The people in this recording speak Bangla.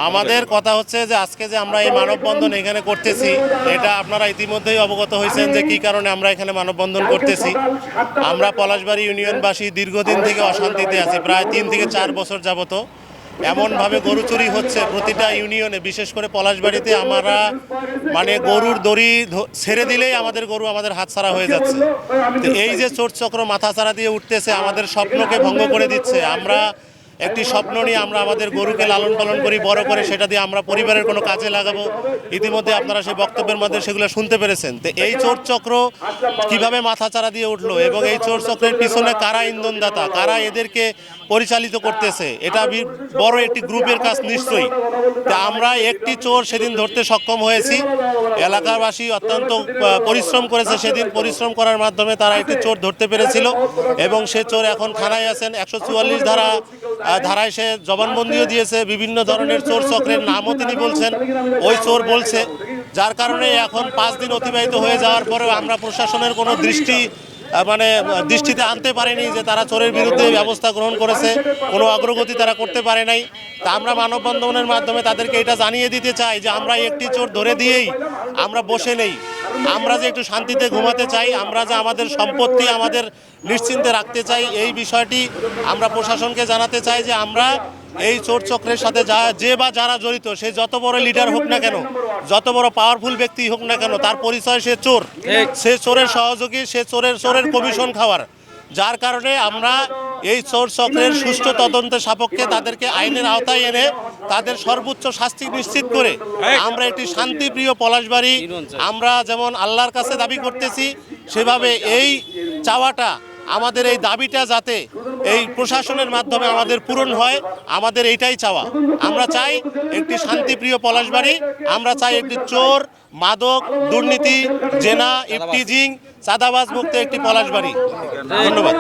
আমাদের কথা হচ্ছে যে আজকে যে আমরা এই মানববন্ধন এখানে করতেছি, এটা আপনারা ইতিমধ্যেই অবগত হয়েছেন যে কী কারণে আমরা এখানে মানববন্ধন করতেছি। আমরা পলাশবাড়ি ইউনিয়নবাসী দীর্ঘদিন থেকে অশান্তিতে আছি, প্রায় 3 থেকে 4 বছর যাবত। এমনভাবে গরু চুরি হচ্ছে প্রতিটা ইউনিয়নে, বিশেষ করে পলাশবাড়িতে আমরা মানে গরুর দড়ি ছেড়ে দিলেই আমাদের গরু আমাদের হাতছাড়া হয়ে যাচ্ছে। তো এই যে চোর চক্র মাথাছাড়া দিয়ে উঠতেছে, আমাদের স্বপ্নকে ভঙ্গ করে দিচ্ছে। আমরা একটি স্বপ্ন নিয়ে আমরা আমাদের গরুকে লালন পালন করি, বড় করে সেটা দিয়ে আমরা পরিবারের কোনো কাজে লাগাবো। ইতিমধ্যে আপনারা সেই বক্তব্যের মধ্যে সেগুলো শুনতে পেরেছেন। তো এই চোর চক্র কীভাবে মাথাচাড়া দিয়ে উঠলো এবং এই চোর চক্রের পিছনে কারা ইন্ধনদাতা, কারা এদেরকে পরিচালিত করতেছে, এটা বড় একটি গ্রুপের কাজ নিশ্চয়ই। তা আমরা একটি চোর সেদিন ধরতে সক্ষম হয়েছি। এলাকাবাসী অত্যন্ত পরিশ্রম করেছে, সেদিন পরিশ্রম করার মাধ্যমে তারা একটি চোর ধরতে পেরেছিল এবং সে চোর এখন থানায় আছেন। 144 ধারায় সে জবানবন্দিও দিয়েছে। বিভিন্ন ধরনের চোর চক্রের নামও তিনি বলছেন, ওই চোর বলছে। যার কারণে এখন 5 দিন অতিবাহিত হয়ে যাওয়ার পরেও আমরা প্রশাসনের কোনো দৃষ্টিতে আনতে পারেনি যে তারা চোরের বিরুদ্ধে ব্যবস্থা গ্রহণ করেছে, কোনো অগ্রগতি তারা করতে পারে নাই। তা আমরা মানববন্ধনের মাধ্যমে তাদেরকে এটা জানিয়ে দিতে চাই যে আমরা একটি চোর ধরে দিয়েই আমরা বসে নেই। আমরা যে একটু শান্তিতে ঘুমাতে চাই, আমরা যে আমাদের সম্পত্তি আমাদের নিশ্চিন্তে রাখতে চাই, এই বিষয়টি আমরা প্রশাসনকে জানাতে চাই যে আমরা এই চোর চক্রের সাথে যারা জড়িত, সে যত বড় লিডার হোক না কেন, যত বড় পাওয়ারফুল ব্যক্তি হোক না কেন, তার পরিচয় সে চোর, সে চোরের সহযোগী, সে চোরের কমিশন খাওয়ার। যার কারণে আমরা এই চোর চক্রের সুষ্ঠু তদন্তের সাপেক্ষে তাদেরকে আইনের আওতায় এনে তাদের সর্বোচ্চ শাস্তি নিশ্চিত করে আমরা একটি শান্তিপ্রিয় পলাশবাড়ি আমরা যেমন আল্লাহর কাছে দাবি করতেছি, সেভাবে এই চাওয়াটা, আমাদের এই দাবিটা যাতে এই প্রশাসনের মাধ্যমে আমাদের পূরণ হয়, আমাদের এইটাই চাওয়া। আমরা চাই একটি শান্তিপ্রিয় পলাশবাড়ি, আমরা চাই একটি চোর, মাদক, দুর্নীতি, জেনা, ইফটিজিং, চাঁদাবাজ মুক্ত একটি পলাশবাড়ি। ধন্যবাদ।